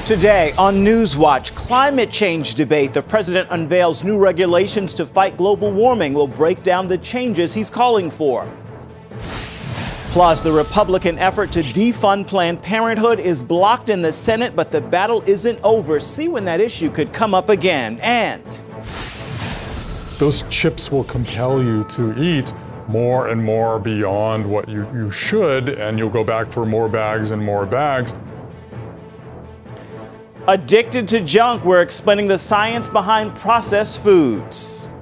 Today on NewsWatch, climate change debate. The president unveils new regulations to fight global warming. We'll break down the changes he's calling for. Plus, the Republican effort to defund Planned Parenthood is blocked in the Senate, but the battle isn't over. See when that issue could come up again. And those chips will compel you to eat more and more beyond what you should, and you'll go back for more bags and more bags. Addicted to junk, we're explaining the science behind processed foods.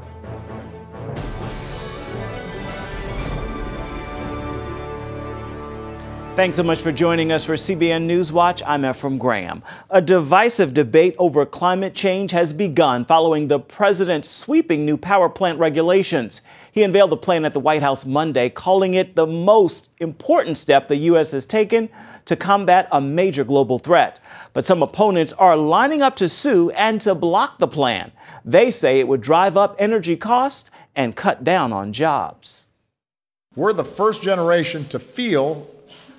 Thanks so much for joining us for CBN NewsWatch. I'm Ephraim Graham. A divisive debate over climate change has begun following the president's sweeping new power plant regulations. He unveiled the plan at the White House Monday, calling it the most important step the U.S. has taken to combat a major global threat. But some opponents are lining up to sue and to block the plan. They say it would drive up energy costs and cut down on jobs. We're the first generation to feel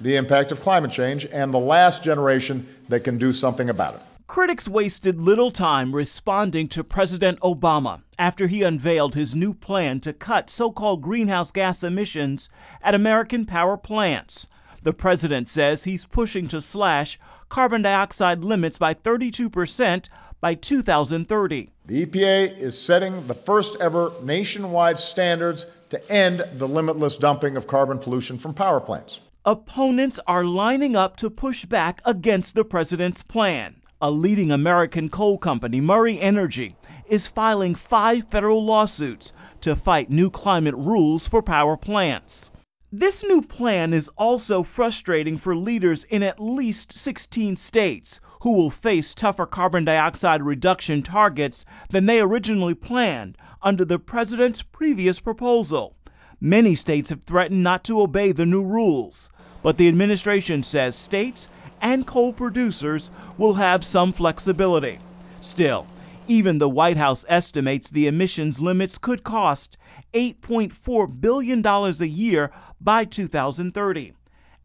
the impact of climate change and the last generation that can do something about it. Critics wasted little time responding to President Obama after he unveiled his new plan to cut so-called greenhouse gas emissions at American power plants. The president says he's pushing to slash carbon dioxide limits by 32% by 2030. The EPA is setting the first ever nationwide standards to end the limitless dumping of carbon pollution from power plants. Opponents are lining up to push back against the president's plan. A leading American coal company, Murray Energy, is filing 5 federal lawsuits to fight new climate rules for power plants. This new plan is also frustrating for leaders in at least 16 states who will face tougher carbon dioxide reduction targets than they originally planned under the president's previous proposal. Many states have threatened not to obey the new rules, but the administration says states and coal producers will have some flexibility. Still, even the White House estimates the emissions limits could cost $8.4 billion a year by 2030.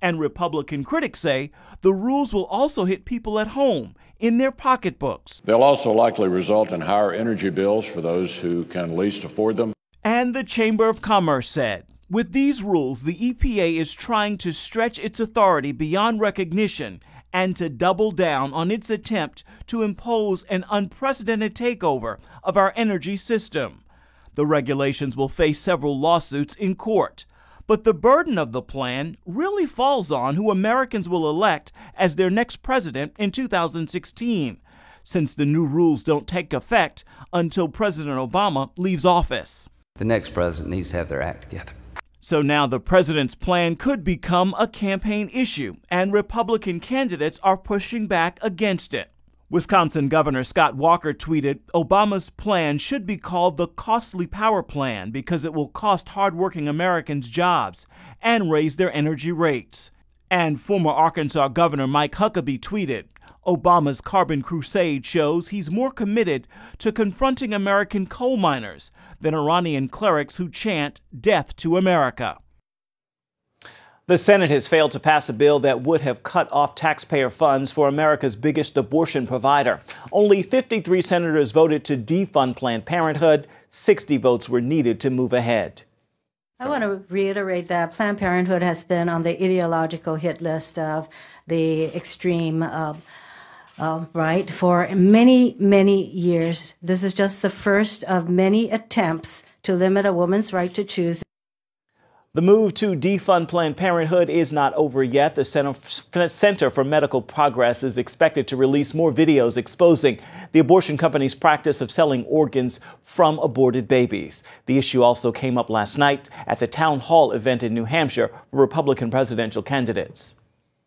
And Republican critics say the rules will also hit people at home in their pocketbooks. They'll also likely result in higher energy bills for those who can least afford them. And the Chamber of Commerce said, with these rules, the EPA is trying to stretch its authority beyond recognition and to double down on its attempt to impose an unprecedented takeover of our energy system. The regulations will face several lawsuits in court, but the burden of the plan really falls on who Americans will elect as their next president in 2016, since the new rules don't take effect until President Obama leaves office. The next president needs to have their act together. So now the president's plan could become a campaign issue, and Republican candidates are pushing back against it. Wisconsin Governor Scott Walker tweeted, Obama's plan should be called the costly power plan because it will cost hardworking Americans jobs and raise their energy rates. And former Arkansas Governor Mike Huckabee tweeted, Obama's carbon crusade shows he's more committed to confronting American coal miners than Iranian clerics who chant death to America. The Senate has failed to pass a bill that would have cut off taxpayer funds for America's biggest abortion provider. Only 53 senators voted to defund Planned Parenthood. 60 votes were needed to move ahead. I want to reiterate that Planned Parenthood has been on the ideological hit list of the extreme right for many, many years. This is just the first of many attempts to limit a woman's right to choose. The move to defund Planned Parenthood is not over yet. The Center for Medical Progress is expected to release more videos exposing the abortion company's practice of selling organs from aborted babies. The issue also came up last night at the town hall event in New Hampshire for Republican presidential candidates.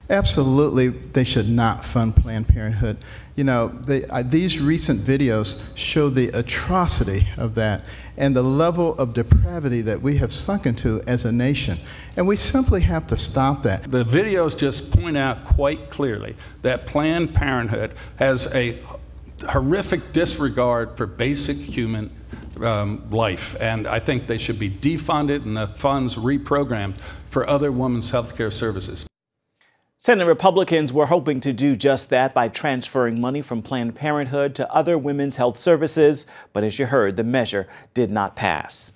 Absolutely, they should not fund Planned Parenthood. You know, these recent videos show the atrocity of that and the level of depravity that we have sunk into as a nation. And we simply have to stop that. The videos just point out quite clearly that Planned Parenthood has a horrific disregard for basic human life. And I think they should be defunded and the funds reprogrammed for other women's health care services. Senate Republicans were hoping to do just that by transferring money from Planned Parenthood to other women's health services, but as you heard, the measure did not pass.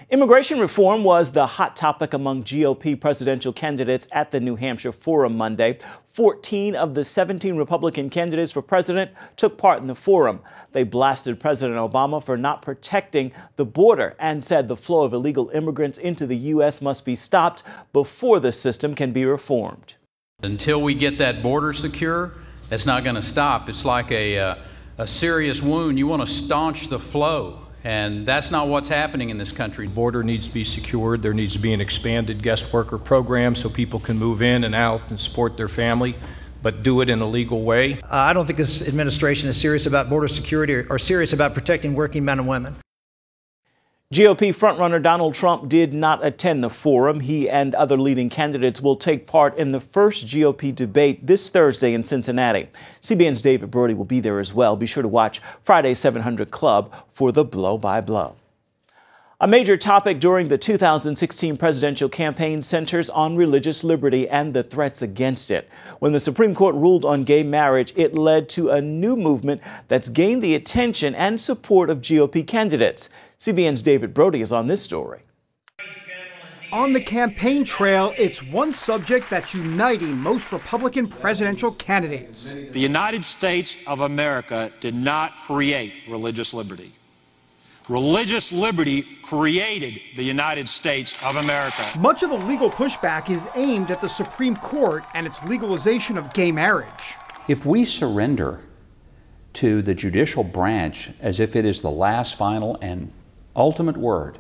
Immigration reform was the hot topic among GOP presidential candidates at the New Hampshire Forum Monday. 14 of the 17 Republican candidates for president took part in the forum. They blasted President Obama for not protecting the border and said the flow of illegal immigrants into the U.S. must be stopped before the system can be reformed. Until we get that border secure, it's not going to stop. It's like a serious wound. You want to staunch the flow, and that's not what's happening in this country. The border needs to be secured. There needs to be an expanded guest worker program so people can move in and out and support their family, but do it in a legal way. I don't think this administration is serious about border security or serious about protecting working men and women. GOP frontrunner Donald Trump did not attend the forum. He and other leading candidates will take part in the first GOP debate this Thursday in Cincinnati. CBN's David Brody will be there as well. Be sure to watch Friday 700 Club for the blow-by-blow. A major topic during the 2016 presidential campaign centers on religious liberty and the threats against it. When the Supreme Court ruled on gay marriage, it led to a new movement that's gained the attention and support of GOP candidates. CBN's David Brody is on this story. On the campaign trail, it's one subject that's uniting most Republican presidential candidates. The United States of America did not create religious liberty. Religious liberty created the United States of America. Much of the legal pushback is aimed at the Supreme Court and its legalization of gay marriage. If we surrender to the judicial branch as if it is the last, final, and ultimate word,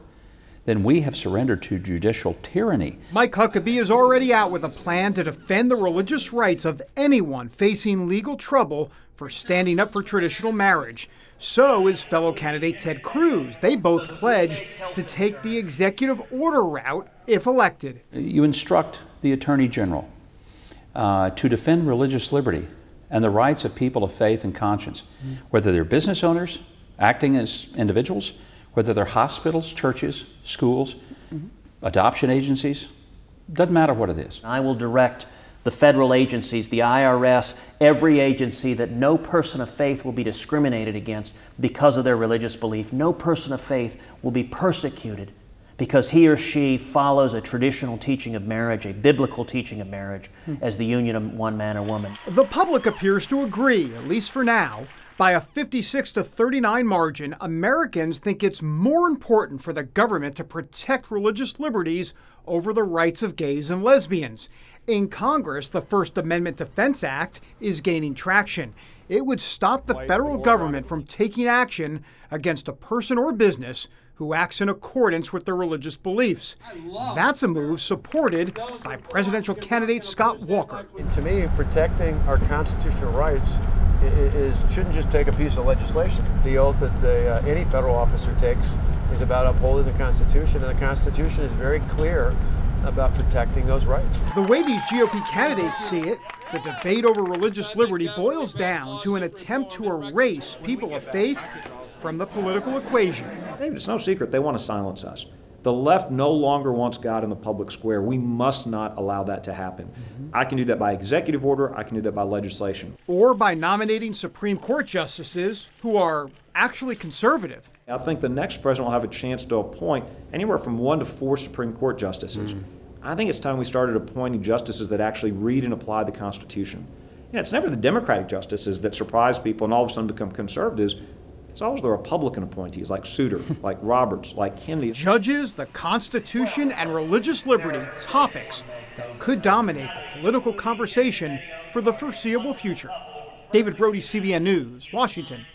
then we have surrendered to judicial tyranny. Mike Huckabee is already out with a plan to defend the religious rights of anyone facing legal trouble for standing up for traditional marriage. So is fellow candidate Ted Cruz. They both pledged to take the executive order route if elected. You instruct the Attorney General to defend religious liberty and the rights of people of faith and conscience, whether they're business owners acting as individuals, whether they're hospitals, churches, schools, adoption agencies, doesn't matter what it is. I will direct the federal agencies, the IRS, every agency, that no person of faith will be discriminated against because of their religious belief. No person of faith will be persecuted because he or she follows a traditional teaching of marriage, a biblical teaching of marriage, as the union of one man or woman. The public appears to agree, at least for now. By a 56-39 margin, Americans think it's more important for the government to protect religious liberties over the rights of gays and lesbians. In Congress, the First Amendment Defense Act is gaining traction. It would stop the federal government from taking action against a person or business who acts in accordance with their religious beliefs. That's a move supported by presidential candidate Scott Walker. To me, protecting our constitutional rights shouldn't just take a piece of legislation. The oath that any federal officer takes is about upholding the Constitution, and the Constitution is very clear about protecting those rights. The way these GOP candidates see it, the debate over religious liberty boils down to an attempt to erase people of faith from the political equation. David, it's no secret they want to silence us. The left no longer wants God in the public square. We must not allow that to happen. I can do that by executive order. I can do that by legislation. Or by nominating Supreme Court justices who are actually conservative. I think the next president will have a chance to appoint anywhere from 1 to 4 Supreme Court justices. I think it's time we started appointing justices that actually read and apply the Constitution. You know, it's never the Democratic justices that surprise people and all of a sudden become conservatives. It's always the Republican appointees like Souter, like Roberts, like Kennedy. Judges, the Constitution, and religious liberty, topics that could dominate the political conversation for the foreseeable future. David Brody, CBN News, Washington.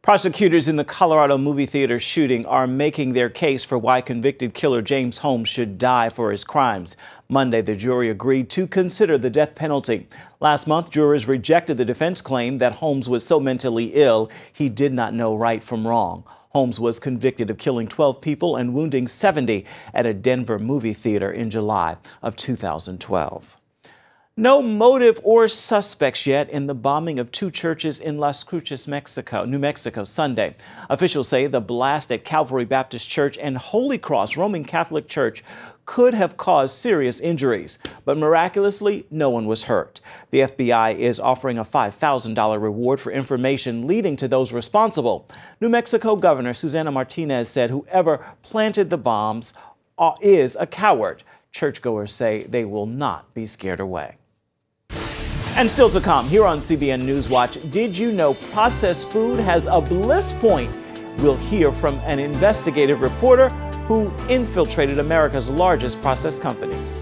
Prosecutors in the Colorado movie theater shooting are making their case for why convicted killer James Holmes should die for his crimes. Monday, the jury agreed to consider the death penalty. Last month, jurors rejected the defense claim that Holmes was so mentally ill he did not know right from wrong. Holmes was convicted of killing 12 people and wounding 70 at a Denver movie theater in July of 2012. No motive or suspects yet in the bombing of 2 churches in Las Cruces, New Mexico, Sunday. Officials say the blast at Calvary Baptist Church and Holy Cross Roman Catholic Church could have caused serious injuries, but miraculously, no one was hurt. The FBI is offering a $5,000 reward for information leading to those responsible. New Mexico Governor Susana Martinez said whoever planted the bombs is a coward. Churchgoers say they will not be scared away. And still to come, here on CBN NewsWatch, did you know processed food has a bliss point? We'll hear from an investigative reporter who infiltrated America's largest processed companies.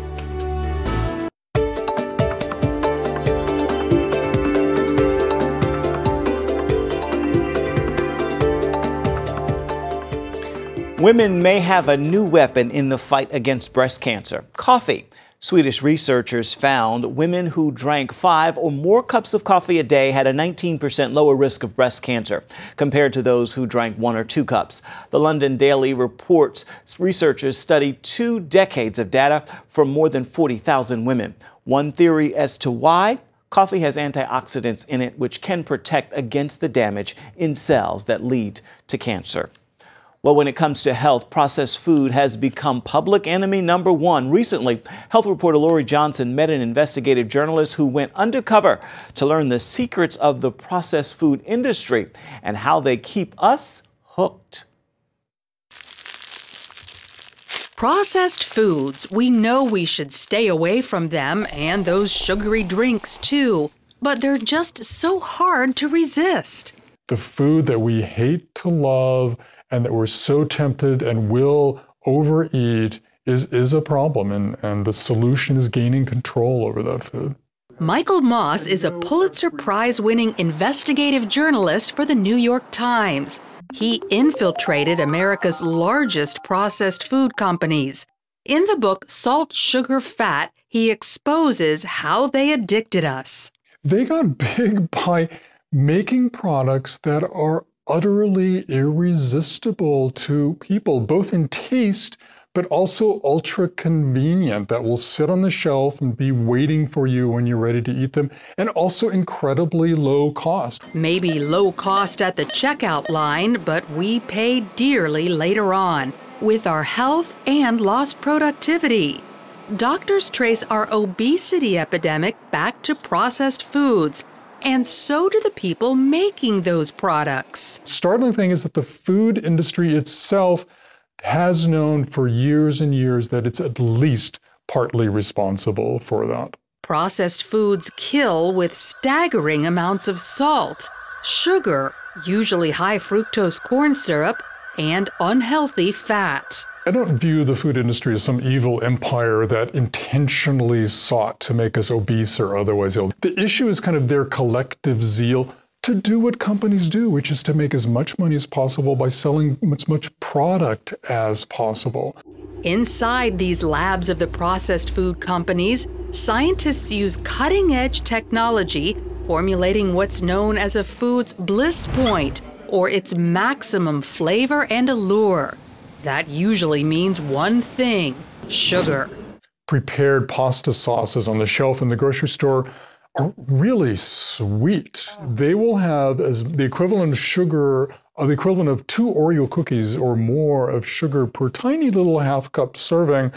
Women may have a new weapon in the fight against breast cancer: coffee. Swedish researchers found women who drank 5 or more cups of coffee a day had a 19% lower risk of breast cancer compared to those who drank 1 or 2 cups. The London Daily reports researchers studied 2 decades of data from more than 40,000 women. One theory as to why: coffee has antioxidants in it which can protect against the damage in cells that lead to cancer. Well, when it comes to health, processed food has become public enemy number 1. Recently, health reporter Lori Johnson met an investigative journalist who went undercover to learn the secrets of the processed food industry and how they keep us hooked. Processed foods, we know we should stay away from them, and those sugary drinks too, but they're just so hard to resist. The food that we hate to love and that we're so tempted and will overeat is a problem, and the solution is gaining control over that food. Michael Moss is a Pulitzer Prize-winning investigative journalist for the New York Times. He infiltrated America's largest processed food companies. In the book Salt, Sugar, Fat, he exposes how they addicted us. They got big by making products that are utterly irresistible to people, both in taste, but also ultra convenient, that will sit on the shelf and be waiting for you when you're ready to eat them, and also incredibly low cost. Maybe low cost at the checkout line, but we pay dearly later on, with our health and lost productivity. Doctors trace our obesity epidemic back to processed foods, and so do the people making those products. Startling thing is that the food industry itself has known for years and years that it's at least partly responsible for that. Processed foods kill with staggering amounts of salt, sugar, usually high fructose corn syrup, and unhealthy fat. I don't view the food industry as some evil empire that intentionally sought to make us obese or otherwise ill. The issue is kind of their collective zeal to do what companies do, which is to make as much money as possible by selling as much product as possible. Inside these labs of the processed food companies, scientists use cutting-edge technology, formulating what's known as a food's bliss point, or its maximum flavor and allure. That usually means one thing: sugar. Prepared pasta sauces on the shelf in the grocery store are really sweet. They will have as the equivalent of sugar, or the equivalent of 2 Oreo cookies or more of sugar per tiny little half-cup serving.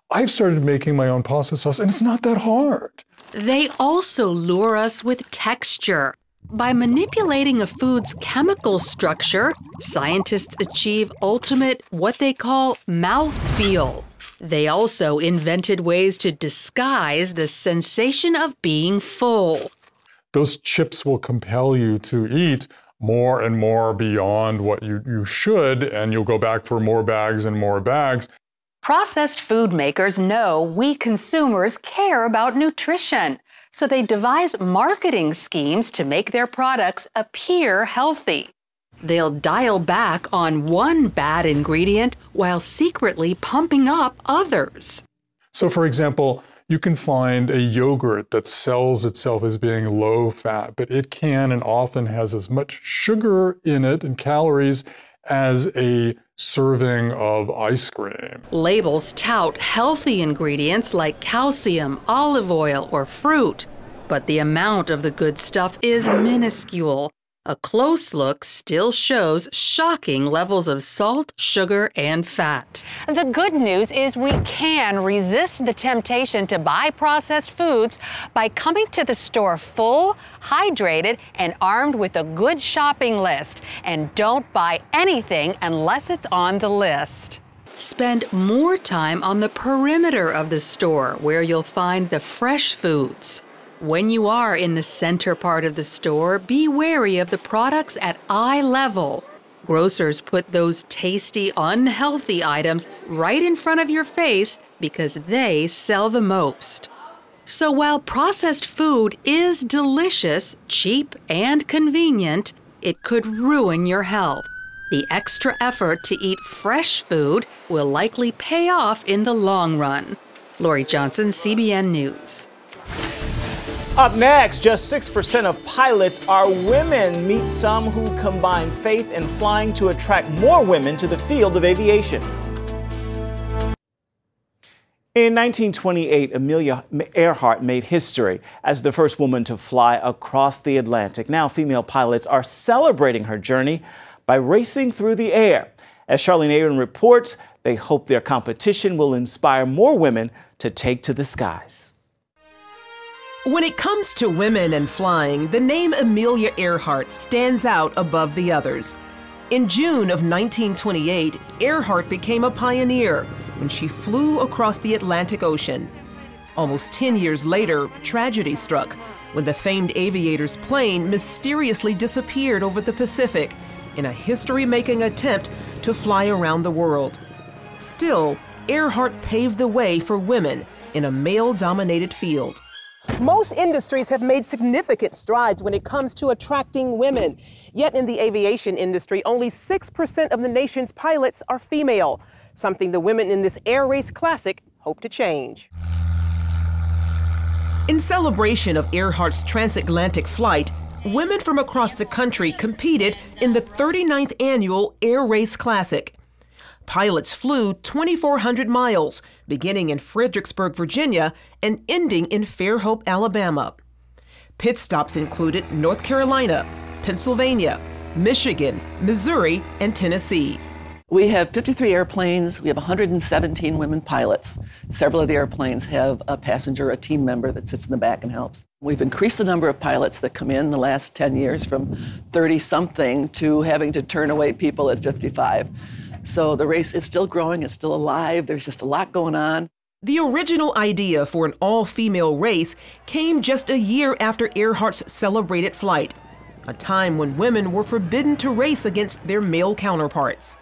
I've started making my own pasta sauce, and it's not that hard. They also lure us with texture. By manipulating a food's chemical structure, scientists achieve ultimate, what they call, mouthfeel. They also invented ways to disguise the sensation of being full. Those chips will compel you to eat more and more beyond what you should, and you'll go back for more bags and more bags. Processed food makers know we consumers care about nutrition, so they devise marketing schemes to make their products appear healthy. They'll dial back on one bad ingredient while secretly pumping up others. So, for example, you can find a yogurt that sells itself as being low fat, but it can and often has as much sugar in it and calories as a serving of ice cream. Labels tout healthy ingredients like calcium, olive oil, or fruit, but the amount of the good stuff is minuscule. A close look still shows shocking levels of salt, sugar, and fat. The good news is we can resist the temptation to buy processed foods by coming to the store full, hydrated, and armed with a good shopping list. And don't buy anything unless it's on the list. Spend more time on the perimeter of the store where you'll find the fresh foods. When you are in the center part of the store, be wary of the products at eye level. Grocers put those tasty, unhealthy items right in front of your face because they sell the most. So while processed food is delicious, cheap, and convenient, it could ruin your health. The extra effort to eat fresh food will likely pay off in the long run. Lori Johnson, CBN News. Up next, just 6% of pilots are women. Meet some who combine faith and flying to attract more women to the field of aviation. In 1928, Amelia Earhart made history as the first woman to fly across the Atlantic. Now, female pilots are celebrating her journey by racing through the air. As Charlene Aaron reports, they hope their competition will inspire more women to take to the skies. When it comes to women and flying, the name Amelia Earhart stands out above the others. In June of 1928, Earhart became a pioneer when she flew across the Atlantic Ocean. Almost 10 years later, tragedy struck when the famed aviator's plane mysteriously disappeared over the Pacific in a history-making attempt to fly around the world. Still, Earhart paved the way for women in a male-dominated field. Most industries have made significant strides when it comes to attracting women. Yet in the aviation industry, only 6% of the nation's pilots are female, something the women in this Air Race Classic hope to change. In celebration of Earhart's transatlantic flight, women from across the country competed in the 39th annual Air Race Classic. Pilots flew 2,400 miles, beginning in Fredericksburg, Virginia, and ending in Fairhope, Alabama. Pit stops included North Carolina, Pennsylvania, Michigan, Missouri, and Tennessee. We have 53 airplanes. We have 117 women pilots. Several of the airplanes have a passenger, a team member that sits in the back and helps. We've increased the number of pilots that come in the last 10 years from 30-something to having to turn away people at 55. So the race is still growing, it's still alive, there's just a lot going on. The original idea for an all-female race came just a year after Earhart's celebrated flight, a time when women were forbidden to race against their male counterparts.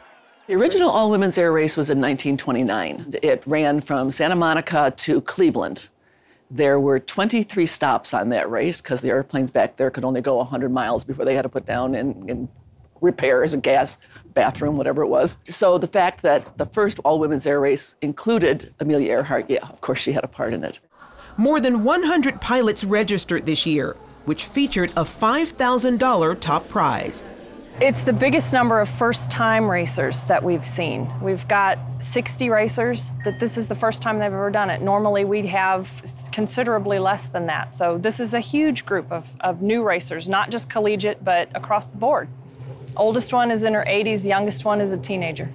The original all-women's air race was in 1929. It ran from Santa Monica to Cleveland. There were 23 stops on that race because the airplanes back there could only go 100 miles before they had to put down in repairs, a gas bathroom, whatever it was. So the fact that the first all-women's air race included Amelia Earhart, yeah, of course she had a part in it. More than 100 pilots registered this year, which featured a $5,000 top prize. It's the biggest number of first-time racers that we've seen. We've got 60 racers that this is the first time they've ever done it. Normally we'd have considerably less than that. So this is a huge group of new racers, not just collegiate, but across the board. Oldest one is in her 80s, youngest one is a teenager.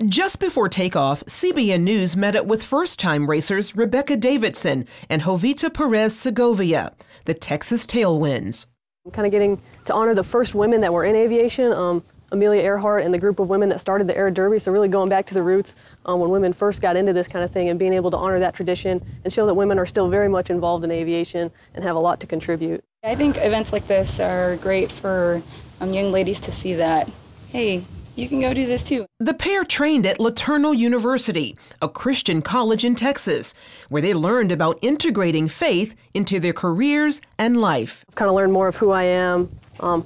Just before takeoff, CBN News met up with first-time racers Rebecca Davidson and Jovita Perez Segovia, the Texas Tailwinds. I'm kind of getting to honor the first women that were in aviation, Amelia Earhart and the group of women that started the Air Derby, so really going back to the roots when women first got into this kind of thing and being able to honor that tradition and show that women are still very much involved in aviation and have a lot to contribute. I think events like this are great for young ladies to see that, hey, you can go do this too. The pair trained at LeTourneau University, a Christian college in Texas, where they learned about integrating faith into their careers and life. I've kind of learned more of who I am,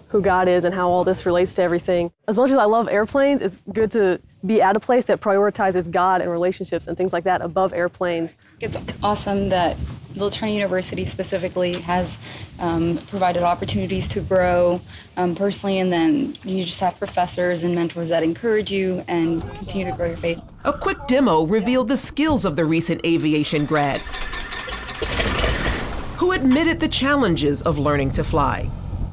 who God is, and how all this relates to everything. As much as I love airplanes, it's good to be at a place that prioritizes God and relationships and things like that above airplanes. It's awesome that the Attorney University specifically has provided opportunities to grow personally, and then you just have professors and mentors that encourage you and continue to grow your faith. A quick demo revealed the skills of the recent aviation grads, who admitted the challenges of learning to fly.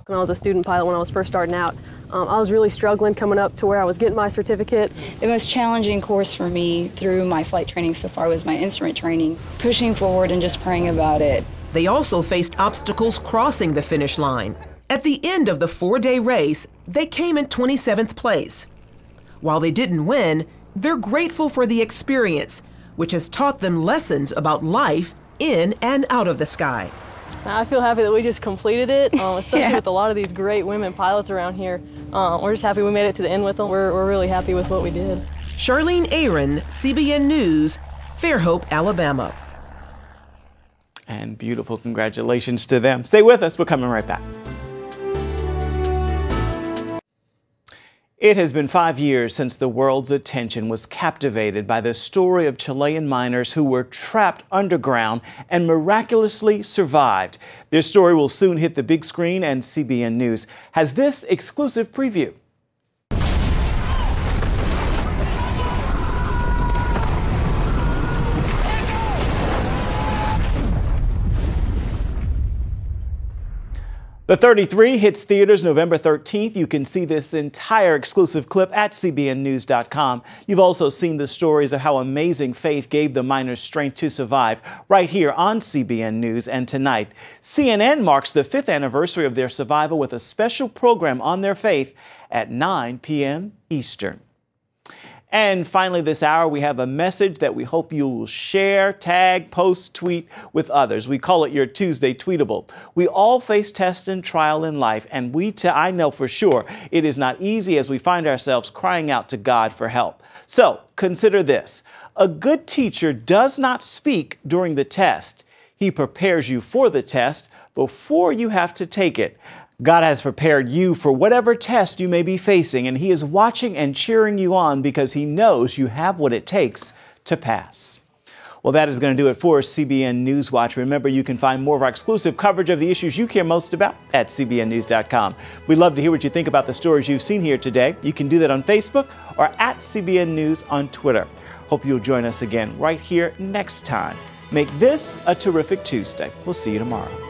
When I was a student pilot, when I was first starting out, I was really struggling coming up to where I was getting my certificate. The most challenging course for me through my flight training so far was my instrument training, pushing forward and just praying about it. They also faced obstacles crossing the finish line. At the end of the 4-day race, they came in 27th place. While they didn't win, they're grateful for the experience, which has taught them lessons about life in and out of the sky. I feel happy that we just completed it, especially with a lot of these great women pilots around here. We're just happy we made it to the end with them. We're really happy with what we did. Charlene Aaron, CBN News, Fairhope, Alabama. And beautiful congratulations to them. Stay with us. We're coming right back. It has been 5 years since the world's attention was captivated by the story of Chilean miners who were trapped underground and miraculously survived. Their story will soon hit the big screen, and CBN News has this exclusive preview. The 33 hits theaters November 13th. You can see this entire exclusive clip at cbnnews.com. You've also seen the stories of how amazing faith gave the miners strength to survive right here on CBN News. And tonight, CNN marks the 5th anniversary of their survival with a special program on their faith at 9 p.m. Eastern. And finally this hour, we have a message that we hope you will share, tag, post, tweet with others. We call it your Tuesday Tweetable. We all face test and trial in life, and I know for sure it is not easy as we find ourselves crying out to God for help. So consider this. A good teacher does not speak during the test. He prepares you for the test before you have to take it. God has prepared you for whatever test you may be facing, and He is watching and cheering you on because He knows you have what it takes to pass. Well, that is going to do it for CBN NewsWatch. Remember, you can find more of our exclusive coverage of the issues you care most about at cbnnews.com. We'd love to hear what you think about the stories you've seen here today. You can do that on Facebook or at CBN News on Twitter. Hope you'll join us again right here next time. Make this a terrific Tuesday. We'll see you tomorrow.